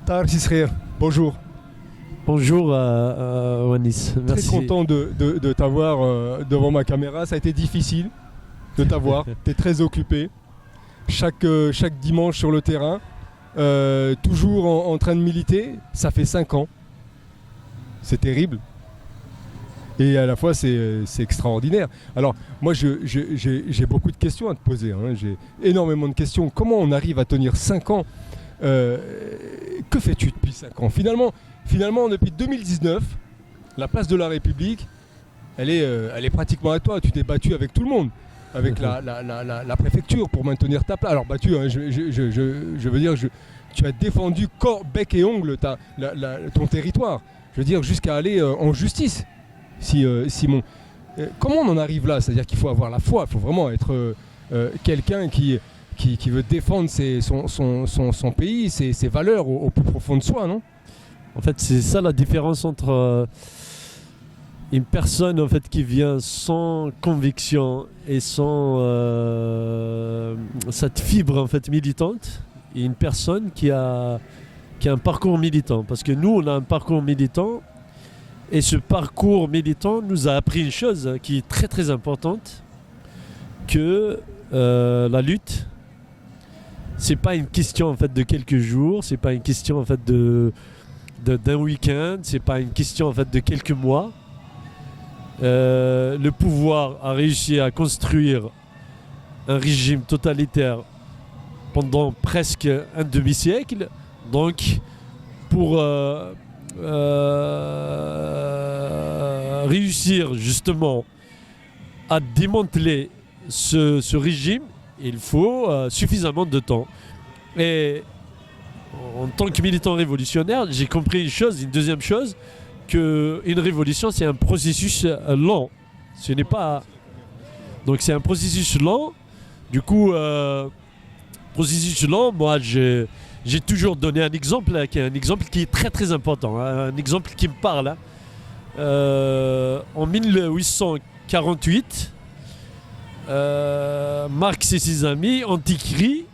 Tahar Sisrer, bonjour. Bonjour Wanis, merci. Très content de t'avoir devant ma caméra. Ça a été difficile de t'avoir. Tu es très occupé. Chaque dimanche sur le terrain, toujours en train de militer. Ça fait 5 ans. C'est terrible. Et à la fois, c'est extraordinaire. Alors, moi, j'ai beaucoup de questions à te poser. Hein. J'ai énormément de questions. Comment on arrive à tenir 5 ans Que fais-tu depuis 5 ans Finalement, depuis 2019, la place de la République, elle est pratiquement à toi. Tu t'es battu avec tout le monde, avec la préfecture pour maintenir ta place. Alors, battu, hein, je veux dire, tu as défendu corps, bec et ongle ton territoire. Je veux dire, jusqu'à aller en justice. Simon, comment on en arrive là? C'est-à-dire qu'il faut avoir la foi, il faut vraiment être quelqu'un qui veut défendre son pays, ses valeurs au plus profond de soi, non? En fait, c'est ça la différence entre une personne en fait, qui vient sans conviction et sans cette fibre en fait, militante, et une personne qui a un parcours militant. Parce que nous, on a un parcours militant. Et ce parcours militant nous a appris une chose qui est très très importante, que la lutte, c'est pas une question en fait de quelques jours, c'est pas une question en fait d'un week-end, c'est pas une question en fait de quelques mois. Le pouvoir a réussi à construire un régime totalitaire pendant presque un demi-siècle, donc pour réussir justement à démanteler ce régime, il faut suffisamment de temps. Et en tant que militant révolutionnaire, j'ai compris une deuxième chose, qu'une révolution c'est un processus lent. Ce n'est pas... Donc c'est un processus lent. Du coup, processus lent, moi j'ai toujours donné un exemple qui est très très important, hein, un exemple qui me parle. Hein. En 1848, Marx et ses amis ont écrit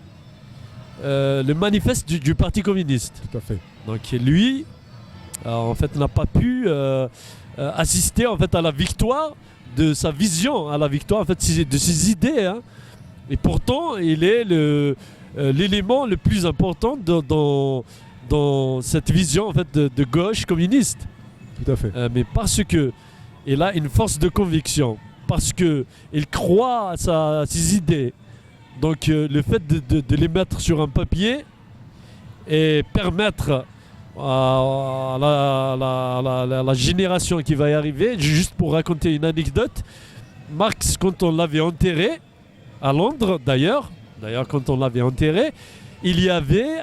le manifeste du Parti communiste. Tout à fait. Donc lui, en fait, n'a pas pu assister en fait, à la victoire de sa vision, à la victoire en fait, de ses idées. Hein. Et pourtant, il est l'élément le plus important dans cette vision en fait, de gauche communiste. Tout à fait. Mais parce qu'il a une force de conviction, parce qu'il croit à ses idées, donc le fait de les mettre sur un papier et permettre à la génération qui va y arriver, juste pour raconter une anecdote, Marx, quand on l'avait enterré, à Londres d'ailleurs, quand on l'avait enterré, il y avait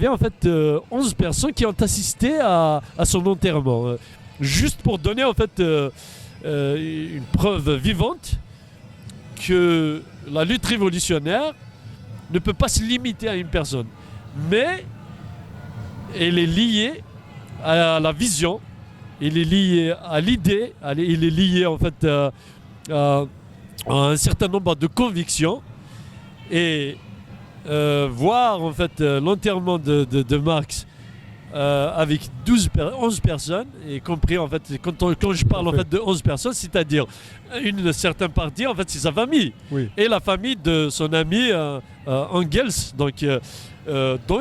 en fait 11 personnes qui ont assisté à son enterrement. Juste pour donner en fait une preuve vivante que la lutte révolutionnaire ne peut pas se limiter à une personne. Mais elle est liée à la vision, elle est liée à l'idée, elle est liée en fait à un certain nombre de convictions. Et voir en fait l'enterrement de Marx avec 11 personnes, y compris en fait quand je parle en fait de 11 personnes, c'est-à-dire une certaine partie en fait c'est sa famille, oui. Et la famille de son ami Engels. Donc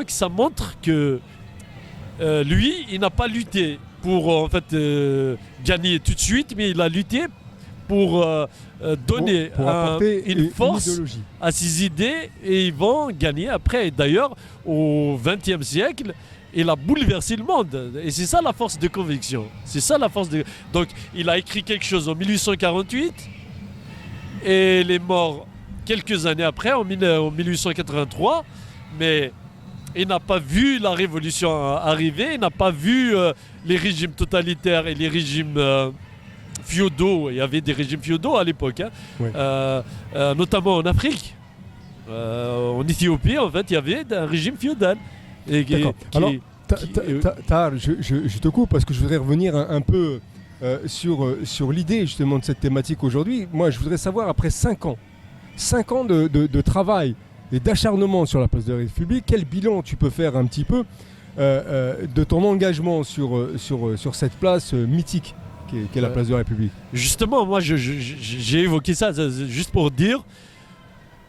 ça montre que lui il n'a pas lutté pour en fait gagner tout de suite, mais il a lutté pour donner une force à ses idées, et ils vont gagner après. D'ailleurs, au XXe siècle, il a bouleversé le monde. Et c'est ça la force de conviction. C'est ça la force de... Donc, il a écrit quelque chose en 1848, et il est mort quelques années après, en 1883, mais il n'a pas vu la révolution arriver, il n'a pas vu les régimes totalitaires et les régimes... féodaux. Il y avait des régimes féodaux à l'époque, hein. Oui. Notamment en Afrique, en Éthiopie, en fait, il y avait un régime féodal. D'accord. Alors, Tahar, je te coupe parce que je voudrais revenir un peu sur l'idée justement de cette thématique aujourd'hui. Moi, je voudrais savoir, après 5 ans de travail et d'acharnement sur la place de la République, quel bilan tu peux faire un petit peu de ton engagement sur cette place mythique qu'est la place de la République. Justement, moi, j'ai évoqué ça juste pour dire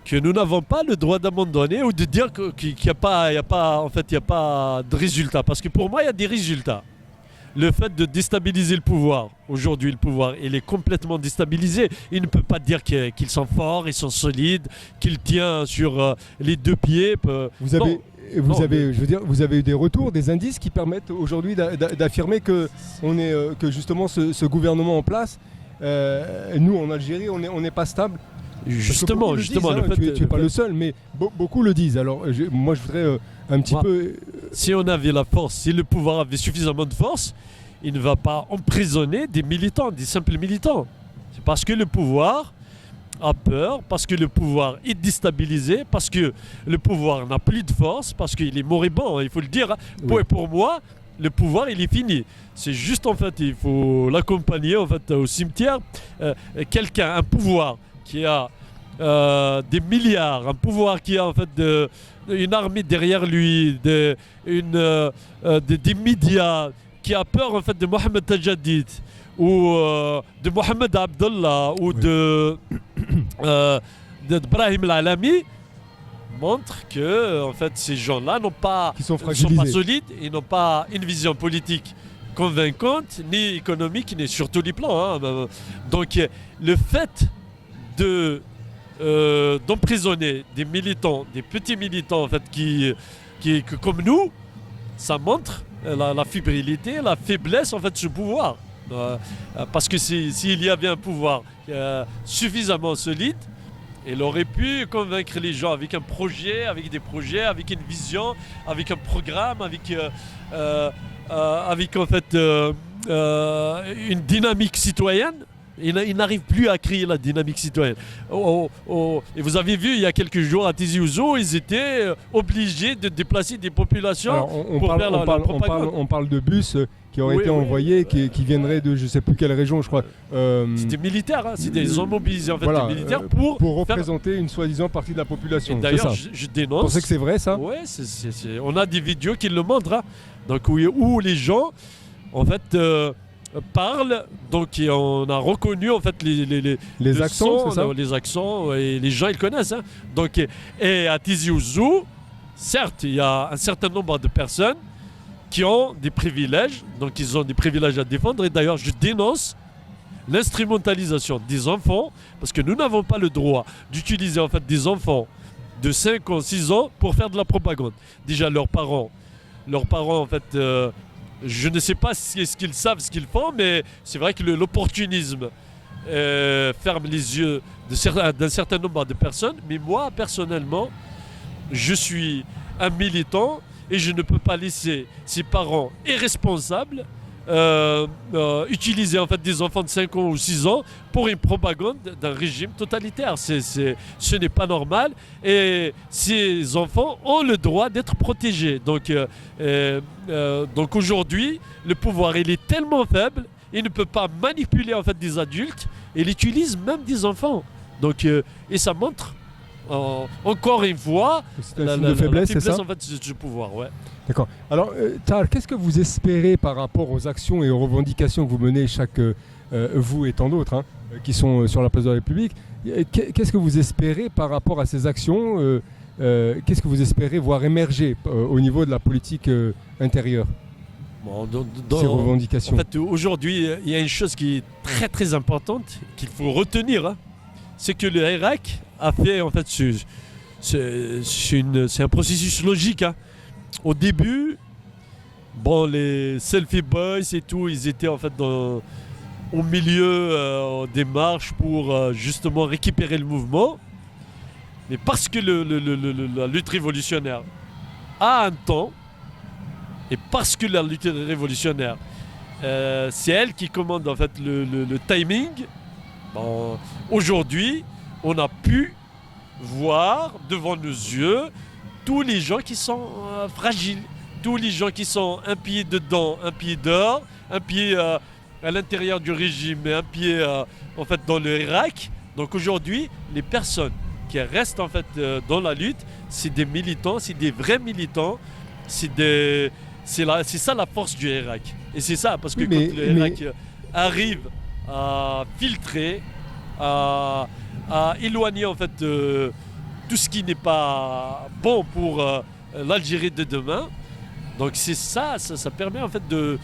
que nous n'avons pas le droit d'abandonner ou de dire qu'il n'y a pas de résultat. Parce que pour moi, il y a des résultats. Le fait de déstabiliser le pouvoir, aujourd'hui le pouvoir, il est complètement déstabilisé. Il ne peut pas dire qu'ils sont forts, ils sont solides, qu'il tient sur les deux pieds. Vous avez eu des retours, des indices qui permettent aujourd'hui d'affirmer que justement ce gouvernement en place, nous en Algérie, on n'est pas stable. Justement, tu n'es pas le seul, mais beaucoup le disent. Alors moi je voudrais un petit peu... Si on avait la force, si le pouvoir avait suffisamment de force, il ne va pas emprisonner des militants, des simples militants. C'est parce que le pouvoir a peur, parce que le pouvoir est déstabilisé, parce que le pouvoir n'a plus de force, parce qu'il est moribond, il faut le dire. Oui. Pour moi, le pouvoir, il est fini. C'est juste, en fait, il faut l'accompagner en fait, au cimetière. Quelqu'un, un pouvoir qui a des milliards, un pouvoir qui a en fait une armée derrière lui, des médias, qui a peur en fait de Mohamed Tajadid ou de Mohamed Abdallah ou d'Ibrahim Al-Alami, montre que en fait ces gens-là ne sont pas solides et n'ont pas une vision politique convaincante, ni économique, ni sur tous les plans. Hein. Donc le fait d'emprisonner des militants, des petits militants en fait, qui comme nous, ça montre la fébrilité, la faiblesse en fait de ce pouvoir. Parce que s'il y avait un pouvoir suffisamment solide, il aurait pu convaincre les gens avec un projet, avec des projets, avec une vision, avec un programme, avec en fait une dynamique citoyenne. Il n'arrive plus à créer la dynamique citoyenne. Et vous avez vu, il y a quelques jours à Tizi Ouzou, ils étaient obligés de déplacer des populations. Alors, on parle de bus qui auraient été envoyés, qui viendraient de je ne sais plus quelle région, je crois. C'est des militaires, hein, ils ont mobilisé en fait, des militaires pour représenter une soi-disant partie de la population. Et d'ailleurs, je dénonce. Vous pensez que c'est vrai ça? Oui, on a des vidéos qui le montrent. Hein. Donc, où les gens, en fait... parle, donc on a reconnu en fait les accents, c'est ça, les accents et les gens ils connaissent. Hein. Donc et à Tizi Ouzou, certes il y a un certain nombre de personnes qui ont des privilèges, donc ils ont des privilèges à défendre. Et d'ailleurs je dénonce l'instrumentalisation des enfants, parce que nous n'avons pas le droit d'utiliser en fait des enfants de 5 ans, 6 ans pour faire de la propagande. Déjà leurs parents en fait. Je ne sais pas ce qu'ils savent, ce qu'ils font, mais c'est vrai que l'opportunisme ferme les yeux d'un certain nombre de personnes. Mais moi, personnellement, je suis un militant et je ne peux pas laisser ces parents irresponsables utiliser en fait des enfants de 5 ans ou 6 ans pour une propagande d'un régime totalitaire. Ce n'est pas normal et ces enfants ont le droit d'être protégés. Donc aujourd'hui, le pouvoir il est tellement faible, il ne peut pas manipuler en fait des adultes, il utilise même des enfants. Donc, et ça montre encore une fois la faiblesse, c'est ça en fait, du pouvoir. Ouais. D'accord. Alors, Tahar, qu'est-ce que vous espérez par rapport aux actions et aux revendications que vous menez, vous et tant d'autres, hein, qui sont sur la place de la République? Qu'est-ce que vous espérez par rapport à ces actions? Qu'est-ce que vous espérez voir émerger au niveau de la politique intérieure? Ces revendications. En fait, aujourd'hui, il y a une chose qui est très très importante qu'il faut retenir. Hein, c'est que le Hirak a fait, en fait, c'est un processus logique. Hein. Au début, les selfie boys et tout, ils étaient en fait au milieu des marches pour justement récupérer le mouvement. Mais parce que la lutte révolutionnaire a un temps, et parce que la lutte révolutionnaire, c'est elle qui commande en fait le timing, aujourd'hui, on a pu voir devant nos yeux tous les gens qui sont fragiles, tous les gens qui sont un pied dedans, un pied dehors, un pied à l'intérieur du régime et un pied en fait dans le Hirak. Donc aujourd'hui, les personnes qui restent en fait dans la lutte, c'est des militants, c'est des vrais militants, c'est c'est ça la force du Hirak. Et c'est ça, parce que Oui, quand le Hirak arrive à filtrer, à éloigner en fait tout ce qui n'est pas bon pour l'Algérie de demain. Donc c'est ça permet en fait de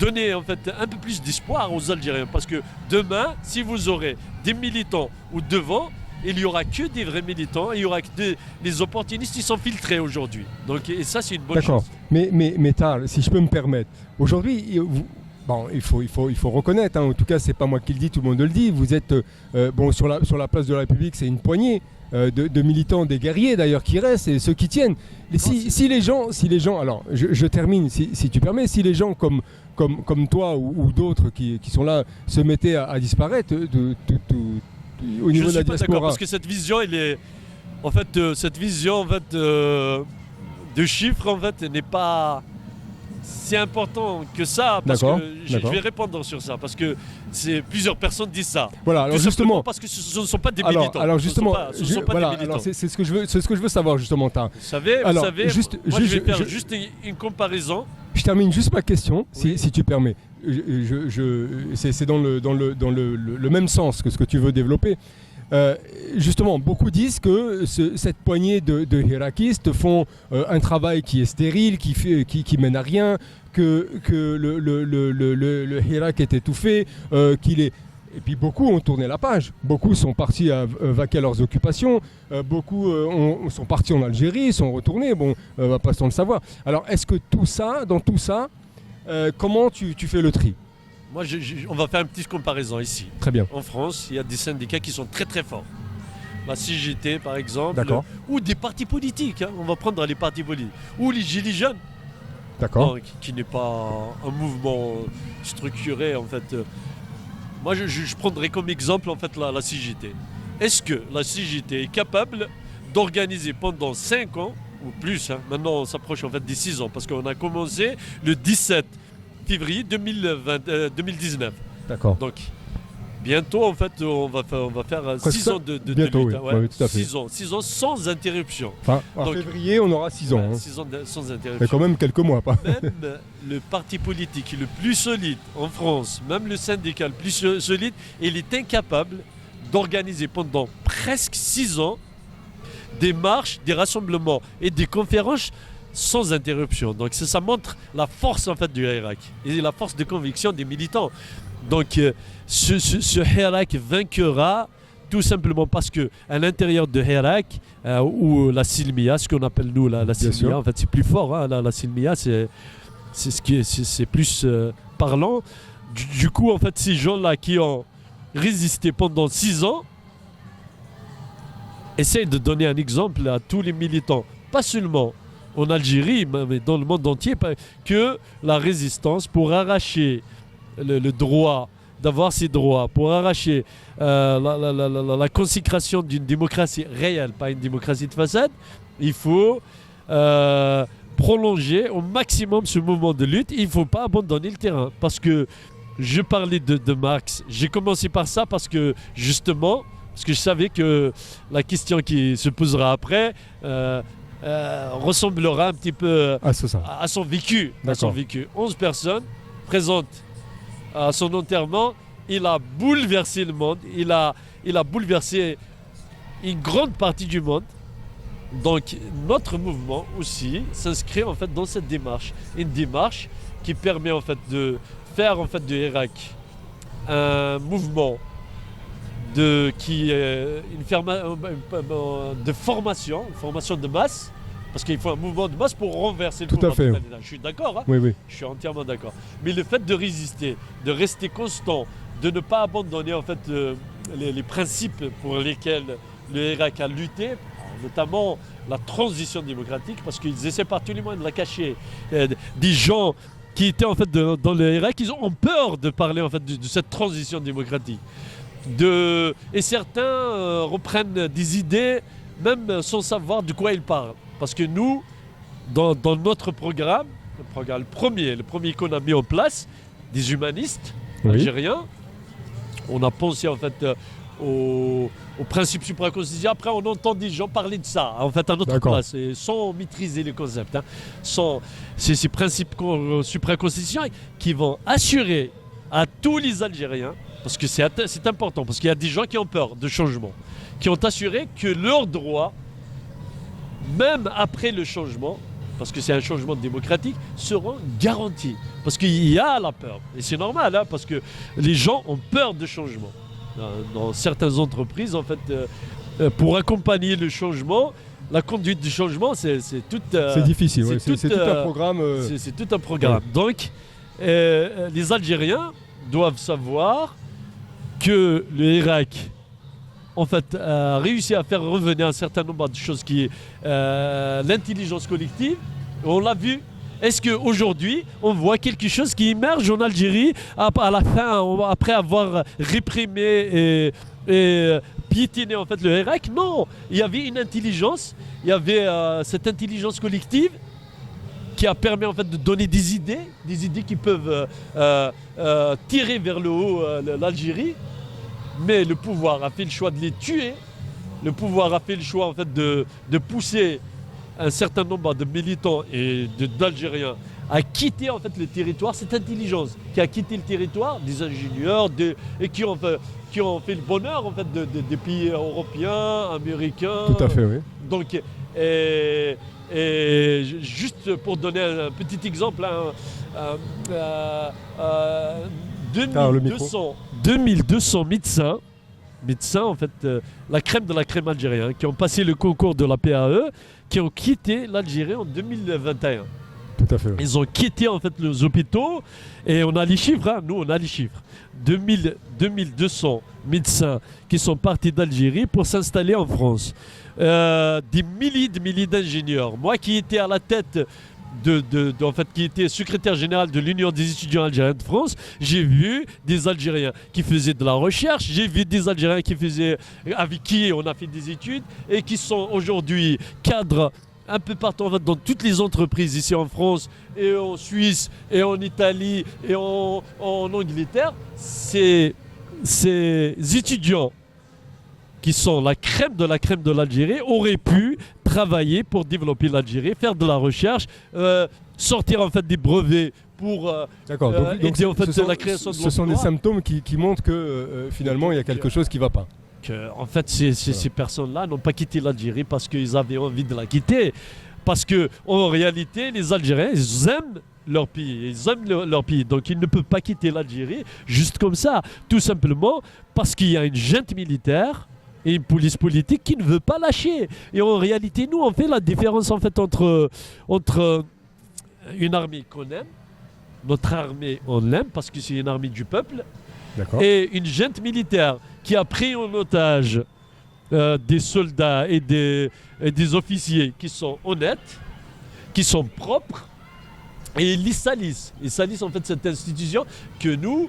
donner en fait un peu plus d'espoir aux Algériens. Parce que demain, si vous aurez des militants ou devant, il n'y aura que des vrais militants, il y aura que les opportunistes qui sont filtrés aujourd'hui. Donc, et ça, c'est une bonne chose. D'accord. Mais Tal, si je peux me permettre, aujourd'hui, il faut reconnaître, hein, en tout cas, c'est pas moi qui le dis, tout le monde le dit. Vous êtes sur la place de la République, c'est une poignée de militants, des guerriers d'ailleurs qui restent et ceux qui tiennent. Si les gens, alors je termine, si tu permets, si les gens comme toi ou d'autres qui sont là se mettaient à disparaître au niveau de la diaspora. Je suis pas d'accord parce que cette vision, de chiffres en fait n'est pas si important que ça, parce que je vais répondre sur ça, parce que plusieurs personnes disent ça. Voilà, alors justement, parce que ce ne sont pas des militants. Alors justement, ce ne sont pas des militants. C'est ce que je veux savoir justement. Vous savez, moi je vais faire juste une comparaison. Je termine juste ma question, si tu permets. C'est dans le même sens que ce que tu veux développer. Justement, beaucoup disent que cette poignée de hiératistes font un travail qui est stérile, qui mène à rien, que le hiérak est étouffé, qu'il est... Et puis beaucoup ont tourné la page, beaucoup sont partis à vaquer à leurs occupations, beaucoup sont partis en Algérie, sont retournés, on va pas sans le savoir. Alors est-ce que dans tout ça, comment tu fais le tri ? Moi, on va faire une petite comparaison ici. Très bien. En France, il y a des syndicats qui sont très très forts. La CGT, par exemple, ou des partis politiques. Hein. On va prendre les partis politiques. Ou les Gilets jaunes. D'accord. Qui n'est pas un mouvement structuré, en fait. Moi, je prendrais comme exemple, en fait, la CGT. Est-ce que la CGT est capable d'organiser pendant 5 ans, ou plus, hein, maintenant on s'approche en fait des 6 ans, parce qu'on a commencé le 17 février 2019. D'accord. Donc, bientôt, en fait, on va faire 6 ans de bientôt, lutte. Oui. Oui, tout à fait. 6 ans sans interruption. Enfin, en février, on aura 6 ans. 6 ans sans interruption. Mais quand même quelques mois, pas. Même le parti politique le plus solide en France, même le syndicat le plus solide, il est incapable d'organiser pendant presque 6 ans des marches, des rassemblements et des conférences sans interruption. Donc ça montre la force en fait du Hirak et la force de conviction des militants. Donc ce Hirak vaincra tout simplement parce que à l'intérieur de Hirak ou la Silmia, ce qu'on appelle nous la Silmia, en fait c'est plus fort. Hein, la Silmia c'est plus parlant. Du coup en fait ces gens-là qui ont résisté pendant 6 ans essayent de donner un exemple à tous les militants, pas seulement en Algérie, mais dans le monde entier, que la résistance pour arracher le droit d'avoir ses droits, pour arracher la consécration d'une démocratie réelle, pas une démocratie de façade, il faut prolonger au maximum ce moment de lutte. Il ne faut pas abandonner le terrain. Parce que je parlais de Marx, j'ai commencé par ça parce que justement, parce que je savais que la question qui se posera après ressemblera un petit peu à son vécu. 11 personnes présentes à son enterrement. Il a bouleversé le monde. Il a bouleversé une grande partie du monde. Donc notre mouvement aussi s'inscrit en fait dans cette démarche. Une démarche qui permet en fait de faire en fait de Hirak un mouvement de formation de masse, parce qu'il faut un mouvement de masse pour renverser le pouvoir du candidat. Je suis d'accord, hein, oui. Je suis entièrement d'accord. Mais le fait de résister, de rester constant, de ne pas abandonner en fait les principes pour lesquels le Hirak a lutté, notamment la transition démocratique, parce qu'ils essaient par tous les moyens de la cacher. Des gens qui étaient en fait dans le Hirak, ils ont peur de parler en fait de cette transition démocratique. Et certains reprennent des idées même sans savoir de quoi ils parlent. Parce que nous, dans notre programme, le premier qu'on a mis en place, des humanistes algériens, on a pensé en fait au principe supraconstitutionnel. Après, on entend des gens parler de ça, en fait, à notre place, sans maîtriser les concepts. Hein, c'est ces principes supraconstitutionnels qui vont assurer à tous les Algériens, parce que c'est important, parce qu'il y a des gens qui ont peur de changement, qui ont assuré que leurs droits, même après le changement, parce que c'est un changement démocratique, seront garantis. Parce qu'il y a la peur. Et c'est normal, hein, parce que les gens ont peur de changement. Dans certaines entreprises, en fait, pour accompagner le changement, la conduite du changement, c'est tout. C'est difficile, c'est tout un programme. C'est tout un programme. Ouais. Donc, les Algériens doivent savoir que le Hirak, en fait, a réussi à faire revenir un certain nombre de choses qui est l'intelligence collective. On l'a vu. Est-ce qu'aujourd'hui, on voit quelque chose qui émerge en Algérie à la fin, après avoir réprimé et piétiné en fait, le Hirak? Non, il y avait une intelligence, il y avait cette intelligence collective qui a permis en fait, de donner des idées qui peuvent tirer vers le haut l'Algérie. Mais le pouvoir a fait le choix de les tuer. Le pouvoir a fait le choix en fait, de pousser un certain nombre de militants et d'Algériens à quitter en fait, le territoire. Cette intelligence qui a quitté le territoire, des ingénieurs et qui ont fait le bonheur en fait, des pays européens, américains. Tout à fait, oui. Donc, et juste pour donner un petit exemple, 2200 médecins en fait, la crème de la crème algérienne, qui ont passé le concours de la PAE, qui ont quitté l'Algérie en 2021. Tout à fait. Oui. Ils ont quitté en fait les hôpitaux et on a les chiffres, hein, nous on a les chiffres. 2200 médecins qui sont partis d'Algérie pour s'installer en France. Des milliers d'ingénieurs. Moi qui étais à la tête en fait, qui était secrétaire général de l'Union des étudiants algériens de France, j'ai vu des Algériens qui faisaient de la recherche, j'ai vu des Algériens avec qui on a fait des études et qui sont aujourd'hui cadres un peu partout en fait, dans toutes les entreprises ici en France et en Suisse et en Italie et en Angleterre. Ces étudiants qui sont la crème de l'Algérie auraient pu travailler pour développer l'Algérie, faire de la recherche, sortir en fait des brevets pour aider en fait la création de l'emploi. Ce sont des symptômes qui montrent que finalement il y a quelque chose qui ne va pas. En fait, ces personnes-là n'ont pas quitté l'Algérie parce qu'ils avaient envie de la quitter. Parce qu'en réalité, les Algériens, ils aiment leur pays. Ils aiment leur pays. Donc, ils ne peuvent pas quitter l'Algérie juste comme ça. Tout simplement parce qu'il y a une junte militaire et une police politique qui ne veut pas lâcher. Et en réalité, nous, on fait la différence en fait, entre une armée qu'on aime, notre armée, on l'aime parce que c'est une armée du peuple, et une junte militaire qui a pris en otage des soldats et des officiers qui sont honnêtes, qui sont propres, et ils salissent. Ils salissent en fait cette institution que nous,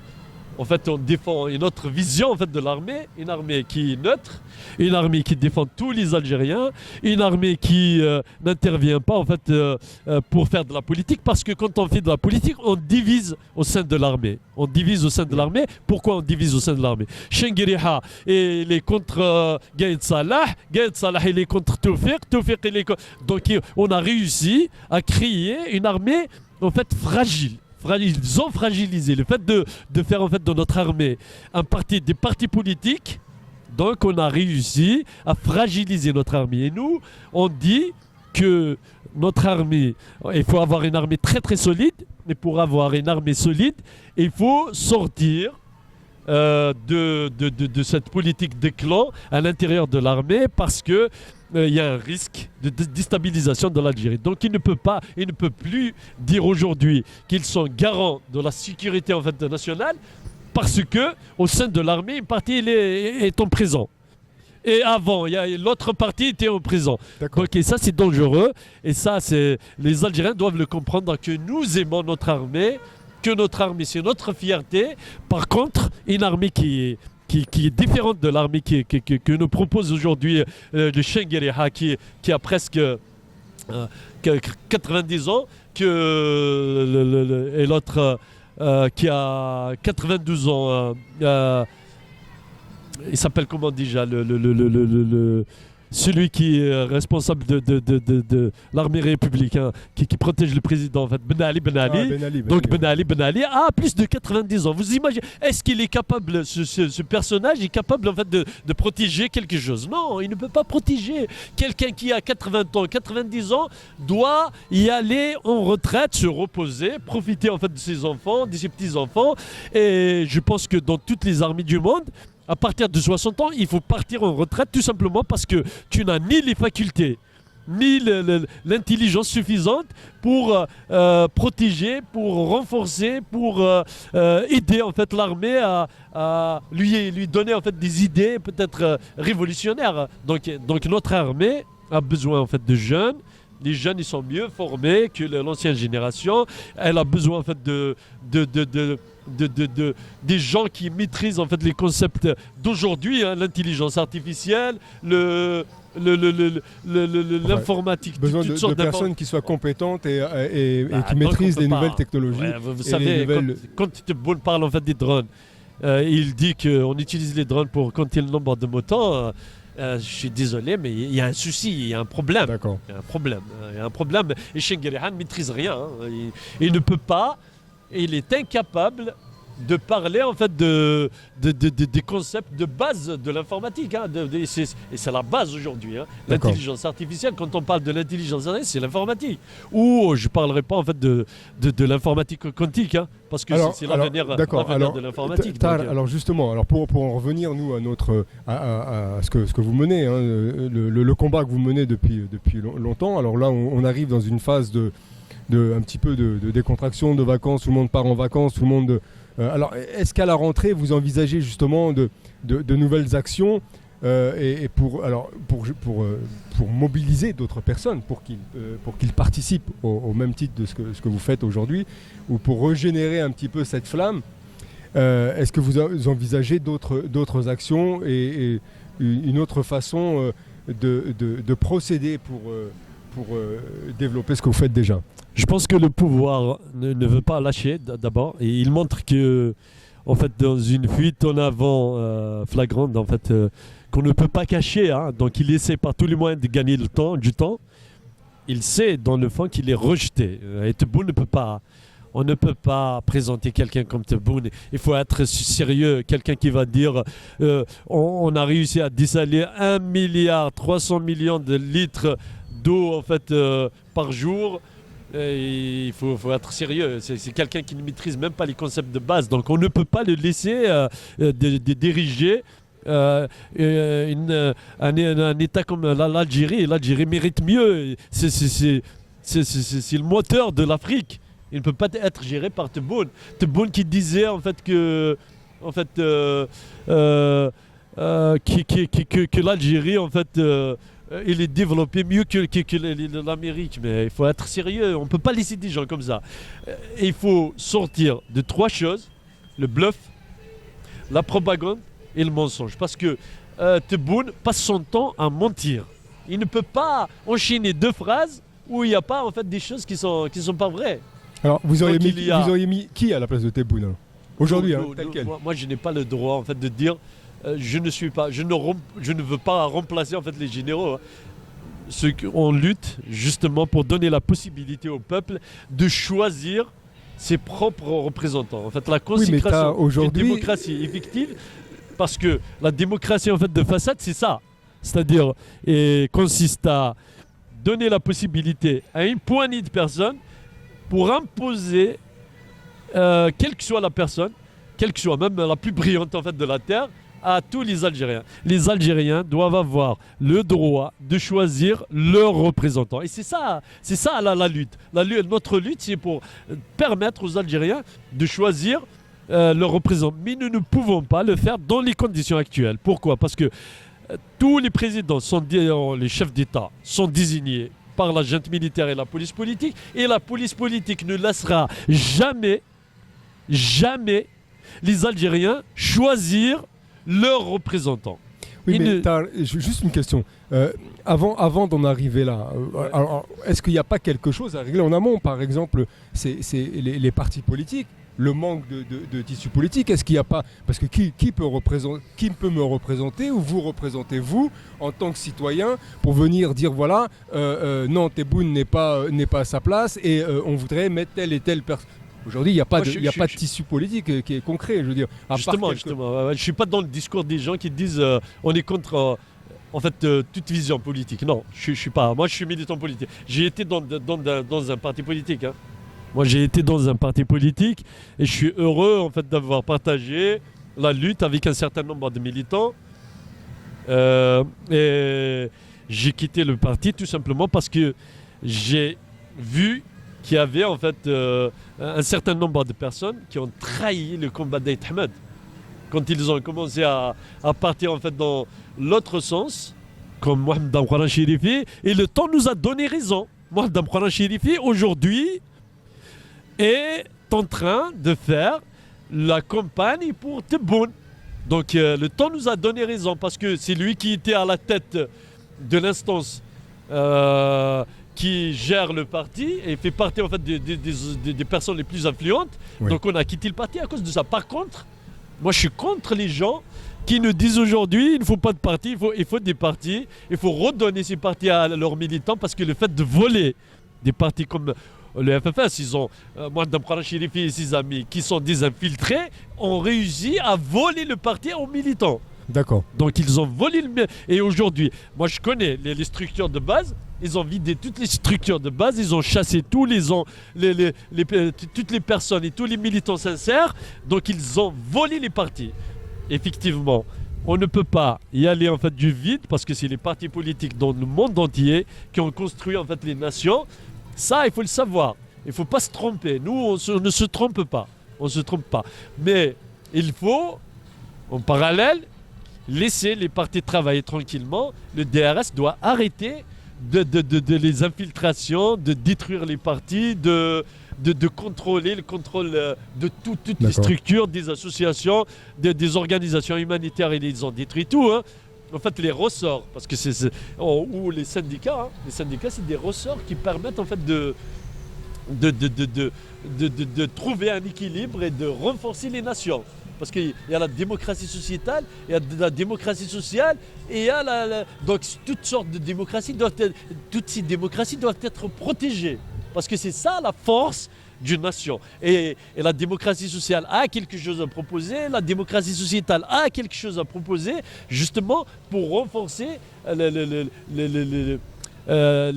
en fait, on défend une autre vision en fait, de l'armée, une armée qui est neutre, une armée qui défend tous les Algériens, une armée qui n'intervient pas en fait, pour faire de la politique, parce que quand on fait de la politique, on divise au sein de l'armée. On divise au sein de l'armée. Pourquoi on divise au sein de l'armée? Chengueriha, il est contre Gaïd Salah, il est contre Tawfiq, il est contre... Donc on a réussi à créer une armée en fait fragile. Ils ont fragilisé le fait de faire en fait de notre armée des partis politiques. Donc on a réussi à fragiliser notre armée. Et nous, on dit que notre armée, il faut avoir une armée très très solide. Mais pour avoir une armée solide, il faut sortir de cette politique de clan à l'intérieur de l'armée, parce que il y a un risque de déstabilisation de l'Algérie. Donc il ne peut plus dire aujourd'hui qu'ils sont garants de la sécurité en fait, nationale, parce que au sein de l'armée, une partie est en prison. Et avant, l'autre partie était en prison. Donc et ça c'est dangereux. Et ça, les Algériens doivent le comprendre, que nous aimons notre armée, que notre armée c'est notre fierté. Par contre, une armée qui est différente de l'armée que nous propose aujourd'hui le Chengueriha, qui a presque 90 ans, et l'autre qui a 92 ans, il s'appelle comment déjà celui qui est responsable de l'armée républicaine, qui protège le président, en fait, Ben Ali. Donc Ben Ali a plus de 90 ans. Vous imaginez, est-ce qu'il est capable, ce personnage est capable en fait de protéger quelque chose? Non, il ne peut pas protéger. Quelqu'un qui a 80 ans, 90 ans, doit y aller en retraite, se reposer, profiter en fait de ses enfants, de ses petits-enfants. Et je pense que dans toutes les armées du monde, à partir de 60 ans, il faut partir en retraite tout simplement parce que tu n'as ni les facultés, ni l'intelligence suffisante pour protéger, pour renforcer, pour aider en fait l'armée à lui donner en fait des idées peut-être révolutionnaires. Donc notre armée a besoin en fait de jeunes. Les jeunes, ils sont mieux formés que l'ancienne génération. Elle a besoin en fait des gens qui maîtrisent en fait les concepts d'aujourd'hui, hein, l'intelligence artificielle, l'informatique. Besoin de personnes qui soient compétentes et qui maîtrisent les nouvelles technologies. Ouais, vous savez, quand Tebboune parle en fait des drones, il dit qu'on utilise les drones pour compter le nombre de motons. Je suis désolé, mais il y a un souci, il y a un problème. D'accord. Il y a un problème. Et Chenguerihan ne maîtrise rien. Hein. Il ne peut pas, il est incapable de parler en fait des concepts de base de l'informatique. Hein, et c'est la base aujourd'hui. Hein. L'intelligence artificielle, quand on parle de l'intelligence artificielle, c'est l'informatique. Ou je ne parlerai pas en fait de l'informatique quantique, hein, parce que c'est l'avenir de l'informatique. Alors justement, pour en revenir nous à ce que vous menez, hein, le combat que vous menez depuis longtemps. Alors là, on arrive dans une phase un petit peu de décontraction, de vacances. Tout le monde part en vacances, tout le monde. Alors, est-ce qu'à la rentrée, vous envisagez justement de nouvelles actions et pour mobiliser d'autres personnes, pour qu'ils participent au même titre de ce que vous faites aujourd'hui, ou pour régénérer un petit peu cette flamme? Est-ce que vous envisagez d'autres actions et une autre façon de procéder pour développer ce que vous faites déjà? Je pense que le pouvoir ne veut pas lâcher d'abord, et il montre que, en fait, dans une fuite en avant flagrante, en fait, qu'on ne peut pas cacher. Hein, donc, il essaie par tous les moyens de gagner du temps. Il sait dans le fond qu'il est rejeté. Et Tebboune ne peut pas. On ne peut pas présenter quelqu'un comme Tebboune. Il faut être sérieux. Quelqu'un qui va dire on a réussi à dessaler 1,3 milliard de litres d'eau en fait par jour. Il faut être sérieux. C'est quelqu'un qui ne maîtrise même pas les concepts de base. Donc on ne peut pas le laisser diriger un État comme l'Algérie. L'Algérie mérite mieux. C'est le moteur de l'Afrique. Il ne peut pas être géré par Tebboune. Tebboune qui disait en fait que l'Algérie en fait il est développé mieux que l'Amérique. Mais il faut être sérieux, on ne peut pas laisser des gens comme ça. Il faut sortir de 3 choses: le bluff, la propagande et le mensonge. Parce que Tebboune passe son temps à mentir. Il ne peut pas enchaîner 2 phrases où il n'y a pas en fait des choses qui sont pas vraies. Alors vous auriez mis qui à la place de Tebboune aujourd'hui, tel quel? Moi je n'ai pas le droit en fait de dire je ne veux pas remplacer en fait les généraux. Hein. On lutte justement pour donner la possibilité au peuple de choisir ses propres représentants. En fait, la consécration d'une démocratie effective, parce que la démocratie en fait de façade, c'est ça. C'est-à-dire, consiste à donner la possibilité à une poignée de personnes pour imposer, quelle que soit la personne, quelle que soit même la plus brillante en fait de la terre, à tous les Algériens. Les Algériens doivent avoir le droit de choisir leurs représentants. Et c'est ça la lutte. Notre lutte, c'est pour permettre aux Algériens de choisir leurs représentants. Mais nous ne pouvons pas le faire dans les conditions actuelles. Pourquoi? Parce que tous les présidents, les chefs d'État, sont désignés par la junte militaire et la police politique. Et la police politique ne laissera jamais les Algériens choisir leurs représentants. Oui, mais juste une question. Avant d'en arriver là, alors, est-ce qu'il n'y a pas quelque chose à régler en amont? Par exemple, c'est les partis politiques le manque de tissu politique? Est-ce qu'il n'y a pas... Parce que qui peut me représenter ou vous représentez, vous, en tant que citoyen, pour venir dire, voilà, non, Tebboune n'est pas à sa place et on voudrait mettre telle et telle personne. Aujourd'hui, il n'y a pas de tissu politique qui est concret, je veux dire. Justement, je ne suis pas dans le discours des gens qui disent on est contre toute vision politique. Non, je suis pas. Moi, je suis militant politique. J'ai été dans un parti politique. Hein. Moi, j'ai été dans un parti politique et je suis heureux en fait d'avoir partagé la lutte avec un certain nombre de militants. Et j'ai quitté le parti tout simplement parce que j'ai vu qu'il y avait en fait un certain nombre de personnes qui ont trahi le combat d'Aït Ahmed quand ils ont commencé à partir en fait dans l'autre sens, comme Mohamed Damkharan Chérifi, et le temps nous a donné raison. Mohamed Damkharan Chérifi aujourd'hui est en train de faire la campagne pour Tebboune. Donc le temps nous a donné raison parce que c'est lui qui était à la tête de l'instance qui gère le parti et fait partie en fait des personnes les plus influentes. Oui. Donc on a quitté le parti à cause de ça. Par contre, moi je suis contre les gens qui nous disent aujourd'hui il ne faut pas de parti, il faut des partis, il faut redonner ces partis à leurs militants parce que le fait de voler des partis comme le FFS, ils ont Mohamed Damkharan Chérifi et ses amis qui sont des infiltrés, ont réussi à voler le parti aux militants. D'accord. Donc ils ont volé le... Et aujourd'hui, moi je connais les structures de base, ils ont vidé toutes les structures de base, ils ont chassé toutes les personnes et tous les militants sincères, donc ils ont volé les partis. Effectivement, on ne peut pas y aller en fait du vide parce que c'est les partis politiques dans le monde entier qui ont construit en fait les nations. Ça, il faut le savoir. Il ne faut pas se tromper. Nous, on ne se trompe pas. On ne se trompe pas. Mais il faut, en parallèle, laisser les partis travailler tranquillement. Le DRS doit arrêter de les infiltrations, de détruire les partis, de contrôler le contrôle de toutes les structures, des associations, des organisations humanitaires. Ils ont détruit tout. Hein. En fait, les ressorts, parce que ou les syndicats, c'est des ressorts qui permettent en fait de trouver un équilibre et de renforcer les nations. Parce qu'il y a la démocratie sociétale, il y a la démocratie sociale, et il y a donc toutes sortes de démocraties toutes ces démocraties doivent être protégées. Parce que c'est ça la force d'une nation. Et la démocratie sociale a quelque chose à proposer, la démocratie sociétale a quelque chose à proposer, justement pour renforcer les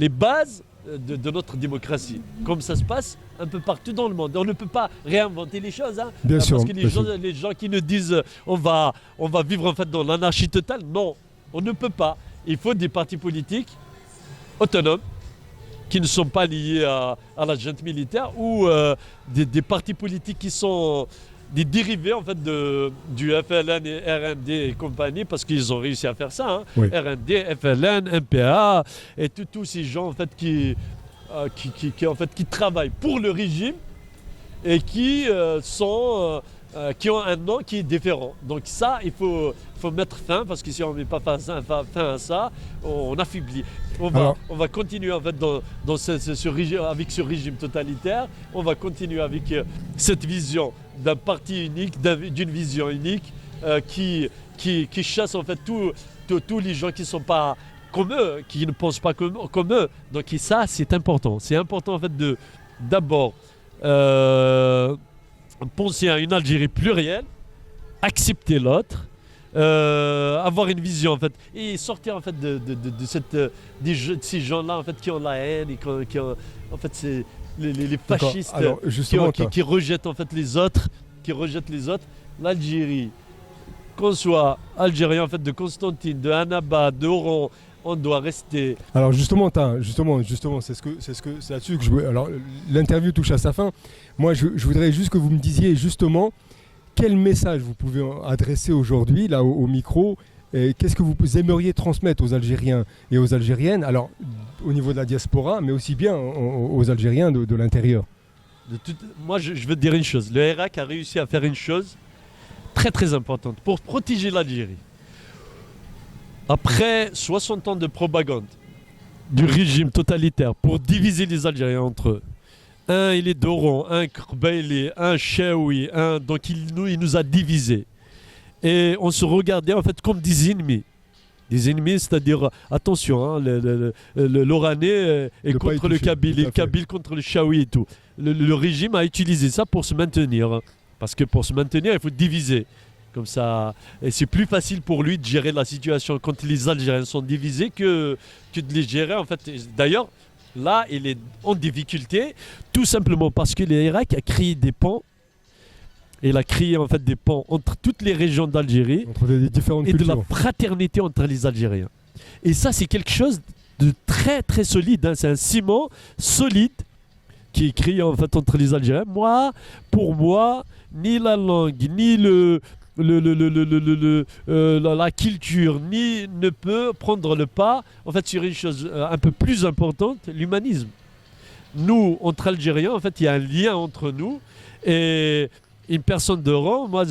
bases de notre démocratie. Comme ça se passe un peu partout dans le monde. On ne peut pas réinventer les choses. Hein, bien sûr, parce que les gens qui nous disent on va vivre en fait dans l'anarchie totale, non, on ne peut pas. Il faut des partis politiques autonomes qui ne sont pas liés à la junte militaire ou des partis politiques qui sont des dérivés en fait du FLN et RND et compagnie parce qu'ils ont réussi à faire ça. Hein. Oui. RND, FLN, MPA et tous ces gens en fait qui travaillent pour le régime et qui ont un nom qui est différent. Donc ça, il faut mettre fin parce que si on ne met pas fin à ça, on affaiblit. On va continuer en fait dans ce régime, avec ce régime totalitaire. On va continuer avec cette vision d'un parti unique, d'une vision unique qui chasse en fait tous les gens qui ne sont pas comme eux, qui ne pensent pas comme eux. Donc ça, c'est important. C'est important en fait d'abord penser à une Algérie plurielle, accepter l'autre, avoir une vision en fait et sortir en fait de ces gens-là en fait qui ont la haine et qui ont en fait c'est les fascistes. Alors, qui rejettent en fait les autres, L'Algérie, qu'on soit algérien en fait de Constantine, de Annaba, d'Oran, on doit rester. Alors justement, c'est là-dessus que je veux. Alors l'interview touche à sa fin. Moi, je voudrais juste que vous me disiez justement quel message vous pouvez adresser aujourd'hui là au micro. Et qu'est-ce que vous aimeriez transmettre aux Algériens et aux Algériennes, alors au niveau de la diaspora, mais aussi bien aux Algériens de l'intérieur. Moi, je veux te dire une chose. Le Irak a réussi à faire une chose très très importante pour protéger l'Algérie. Après 60 ans de propagande du régime totalitaire pour diviser les Algériens entre eux, Un, il est Doron, un Krbaili, un Cheoui, donc il nous a divisés. Et on se regardait en fait comme des ennemis. Des ennemis, c'est-à-dire, attention, hein, l'Oranais est contre le Kabyle, et le Kabyle contre le Chaoui et tout. Le régime a utilisé ça pour se maintenir. Hein, parce que pour se maintenir, il faut diviser. Comme ça, et c'est plus facile pour lui de gérer la situation quand les Algériens sont divisés que de les gérer. En fait, d'ailleurs, là, il est en difficulté, tout simplement parce que l'Irak a créé des ponts. Il a créé en fait des ponts entre toutes les régions d'Algérie entre les différentes et cultures. de la fraternité entre les Algériens. Et ça, c'est quelque chose de très très solide. Hein. C'est un ciment solide qui est créé en fait entre les Algériens. Pour moi, ni la langue, ni la culture, ni ne peut prendre le pas en fait sur une chose un peu plus importante, l'humanisme. Nous, entre Algériens, en fait, il y a un lien entre nous et une personne de rang, moi,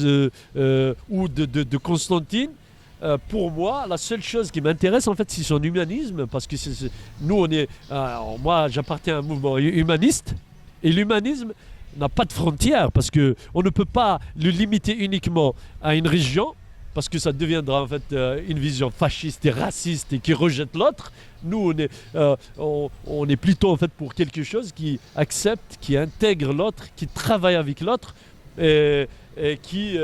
ou de Constantine, pour moi, la seule chose qui m'intéresse, en fait, c'est son humanisme, parce que nous, moi, j'appartiens à un mouvement humaniste, et l'humanisme n'a pas de frontières, parce que on ne peut pas le limiter uniquement à une région, parce que ça deviendra en fait une vision fasciste et raciste et qui rejette l'autre. Nous, on est plutôt en fait pour quelque chose qui accepte, qui intègre l'autre, qui travaille avec l'autre. Et qui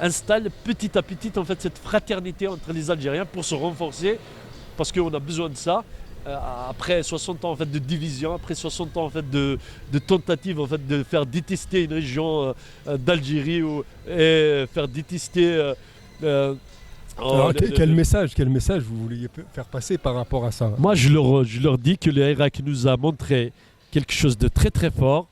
installe petit à petit en fait cette fraternité entre les Algériens pour se renforcer, parce qu'on a besoin de ça après 60 ans en fait de division, après 60 ans en fait de tentative en fait de faire détester une région d'Algérie et faire détester. Alors, quel message vous vouliez faire passer par rapport à ça? Moi, je leur dis que l'Irak nous a montré quelque chose de très très fort.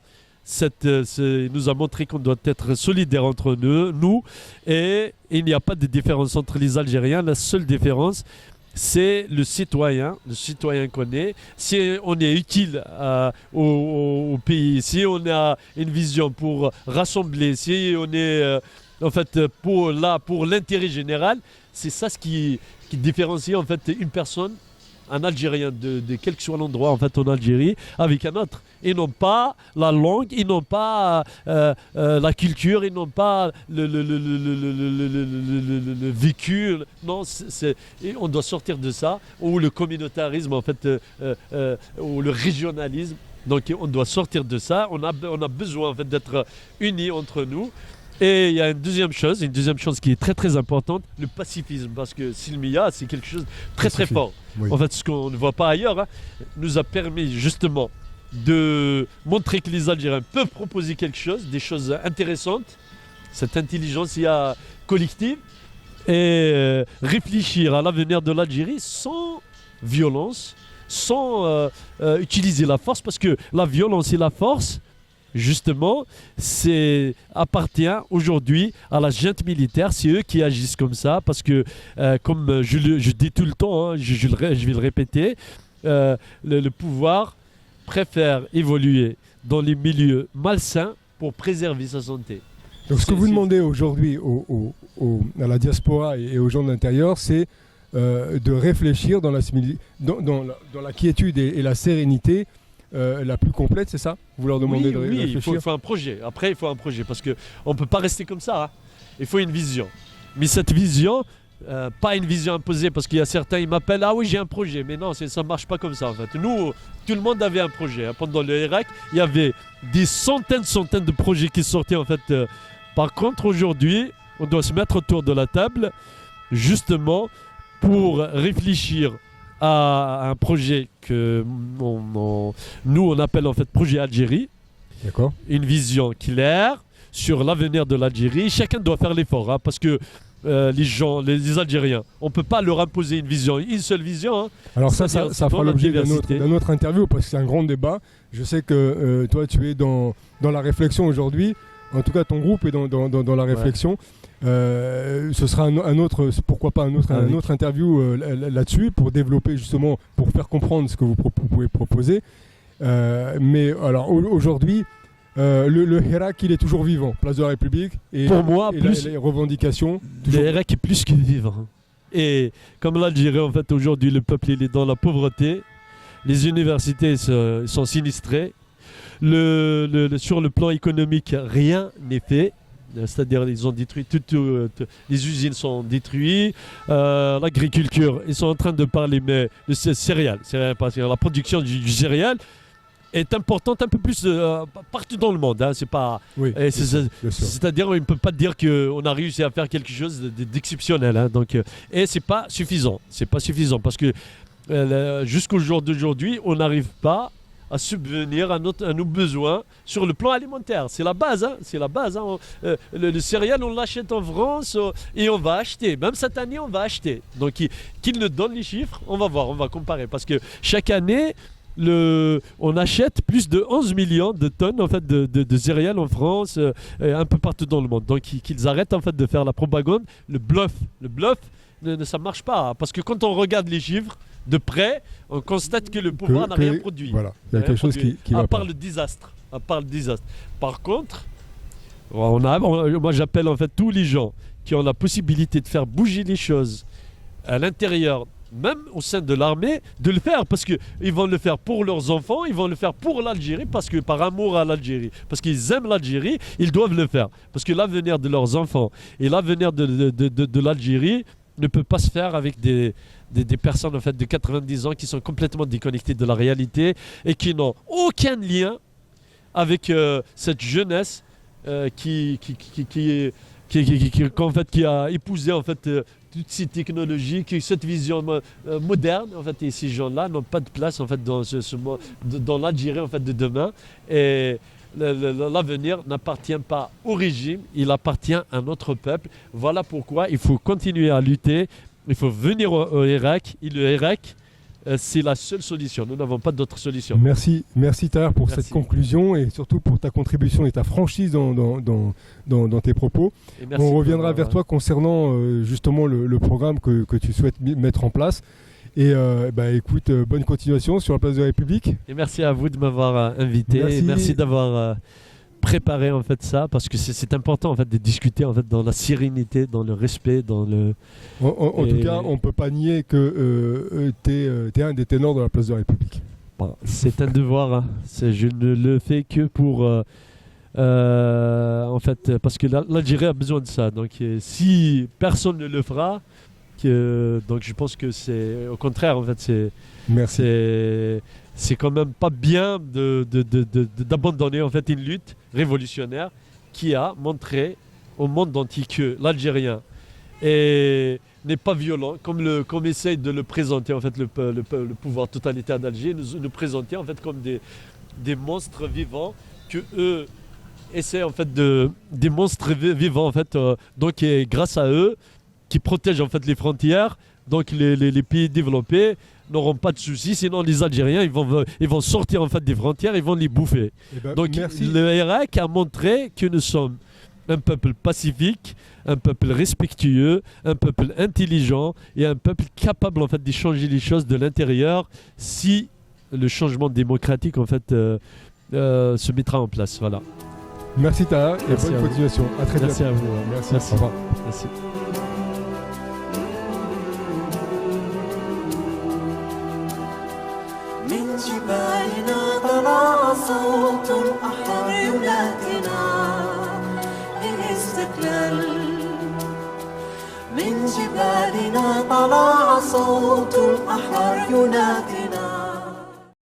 Nous a montré qu'on doit être solidaires entre nous et il n'y a pas de différence entre les Algériens. La seule différence, c'est le citoyen qu'on est. Si on est utile au pays, si on a une vision pour rassembler, si on est en fait pour l'intérêt général, c'est ça ce qui différencie en fait une personne, un Algérien de quel que soit l'endroit en fait en Algérie avec un autre. Ils n'ont pas la langue, ils n'ont pas la culture, ils n'ont pas le vécu. Non, on doit sortir de ça, ou le communautarisme en fait, ou le régionalisme. Donc on doit sortir de ça. On a besoin en fait d'être unis entre nous. Et il y a une deuxième chose qui est très très importante, le pacifisme, parce que Silmiya, c'est quelque chose de très très fort. Oui. En fait, ce qu'on ne voit pas ailleurs, hein, nous a permis justement de montrer que les Algériens peuvent proposer quelque chose, des choses intéressantes, cette intelligence collective, et réfléchir à l'avenir de l'Algérie sans violence, sans utiliser la force, parce que la violence et la force, justement, appartient aujourd'hui à la junte militaire. C'est eux qui agissent comme ça, parce que, comme je dis tout le temps, hein, je vais le répéter, le pouvoir préfère évoluer dans les milieux malsains pour préserver sa santé. Donc ce que vous demandez aujourd'hui à la diaspora et aux gens de l'intérieur, c'est de réfléchir dans la quiétude et la sérénité la plus complète, c'est ça? Vous leur demandez de réfléchir? Oui, il faut un projet. Après, il faut un projet, parce qu'on ne peut pas rester comme ça. Hein. Il faut une vision. Mais cette vision, pas une vision imposée, parce qu'il y a certains, ils m'appellent, ah oui, j'ai un projet. Mais non, ça ne marche pas comme ça, en fait. Nous, tout le monde avait un projet. Hein. Pendant le Irak, il y avait des centaines de projets qui sortaient, en fait. Par contre, aujourd'hui, on doit se mettre autour de la table, justement, pour réfléchir à un projet que nous on appelle en fait projet Algérie. D'accord. Une vision claire sur l'avenir de l'Algérie. Chacun doit faire l'effort, hein, parce que les Algériens, on ne peut pas leur imposer une seule vision. Hein. Alors ça fera l'objet d'un autre interview, parce que c'est un grand débat. Je sais que toi tu es dans la réflexion aujourd'hui, en tout cas ton groupe est dans la réflexion. Ouais. Ce sera pourquoi pas un autre interview là-dessus, pour développer justement, pour faire comprendre ce que vous pouvez proposer. Mais alors aujourd'hui, le Hirak, il est toujours vivant, place de la République, et pour moi, les revendications. Le Hirak est plus que vivant. Et comme l'Algérie, en fait, aujourd'hui, le peuple il est dans la pauvreté, les universités sont sinistrées, Sur le plan économique, rien n'est fait. C'est-à-dire ils ont détruit les usines sont détruites, l'agriculture, ils sont en train de parler, mais le céréales, parce que la production du céréal est importante un peu plus partout dans le monde. Hein, c'est pas, Oui, c'est-à-dire on ne peut pas dire qu'on a réussi à faire quelque chose d'exceptionnel. Hein, donc, et c'est pas suffisant. C'est pas suffisant parce que jusqu'au jour d'aujourd'hui, on n'arrive pas à subvenir à nos besoins sur le plan alimentaire. C'est la base. Hein, c'est la base. Hein. Le céréal, on l'achète en France et on va acheter. Même cette année, on va acheter. Donc, qu'il nous donne les chiffres, on va voir, on va comparer. Parce que chaque année, on achète plus de 11 millions de tonnes en fait, de céréales en France, un peu partout dans le monde. Donc, qu'ils arrêtent en fait, de faire la propagande. Le bluff, ça ne marche pas. Hein. Parce que quand on regarde les chiffres, de près, on constate que le pouvoir n'a rien produit. Voilà, il y a quelque chose qui va pas. Le désastre. À part le désastre. Par contre, moi j'appelle en fait tous les gens qui ont la possibilité de faire bouger les choses à l'intérieur, même au sein de l'armée, de le faire. Parce qu'ils vont le faire pour leurs enfants, ils vont le faire pour l'Algérie, parce que par amour à l'Algérie, parce qu'ils aiment l'Algérie, ils doivent le faire. Parce que l'avenir de leurs enfants et l'avenir de l'Algérie ne peut pas se faire avec des personnes en fait, de 90 ans qui sont complètement déconnectées de la réalité et qui n'ont aucun lien avec cette jeunesse qui a épousé en fait, toutes ces technologies, cette vision moderne. En fait, et ces gens-là n'ont pas de place en fait, dans l'Algérie en fait, de demain. Et l'avenir n'appartient pas au régime, il appartient à notre peuple. Voilà pourquoi il faut continuer à lutter. Il faut venir au Irak. Et le Irak, c'est la seule solution. Nous n'avons pas d'autre solution. Merci Tahar pour cette conclusion et surtout pour ta contribution et ta franchise dans tes propos. On reviendra vers toi concernant justement le programme que tu souhaites mettre en place. Et écoute, bonne continuation sur la place de la République. Et merci à vous de m'avoir invité. Merci d'avoir préparé en fait ça, parce que c'est important en fait de discuter en fait dans la sérénité, dans le respect, dans le. En tout cas, on peut pas nier que t'es un des ténors de la place de la République. Bon, c'est un devoir. Hein. Je ne le fais que pour. En fait, parce que l'Algérie a besoin de ça. Donc, si personne ne le fera. Donc je pense que c'est au contraire en fait c'est quand même pas bien d'abandonner en fait une lutte révolutionnaire qui a montré au monde entier que l'Algérien n'est pas violent comme essaye de le présenter en fait le pouvoir totalitaire d'Alger, nous présenter en fait comme des monstres vivants que eux essaient en fait des monstres vivants en fait donc grâce à eux qui protègent en fait les frontières, donc les pays développés n'auront pas de soucis, sinon les Algériens ils vont sortir en fait des frontières, ils vont les bouffer. Donc le Irak a montré que nous sommes un peuple pacifique, un peuple respectueux, un peuple intelligent et un peuple capable en fait de changer les choses de l'intérieur si le changement démocratique en fait se mettra en place. Voilà. Merci Tahar et bonne continuation. À très bientôt. Merci à vous. Merci. Au revoir. Merci. من جبالنا طلع صوت الأحرار ينادينا للاستقلال من جبالنا طلع صوت الأحرار ينادينا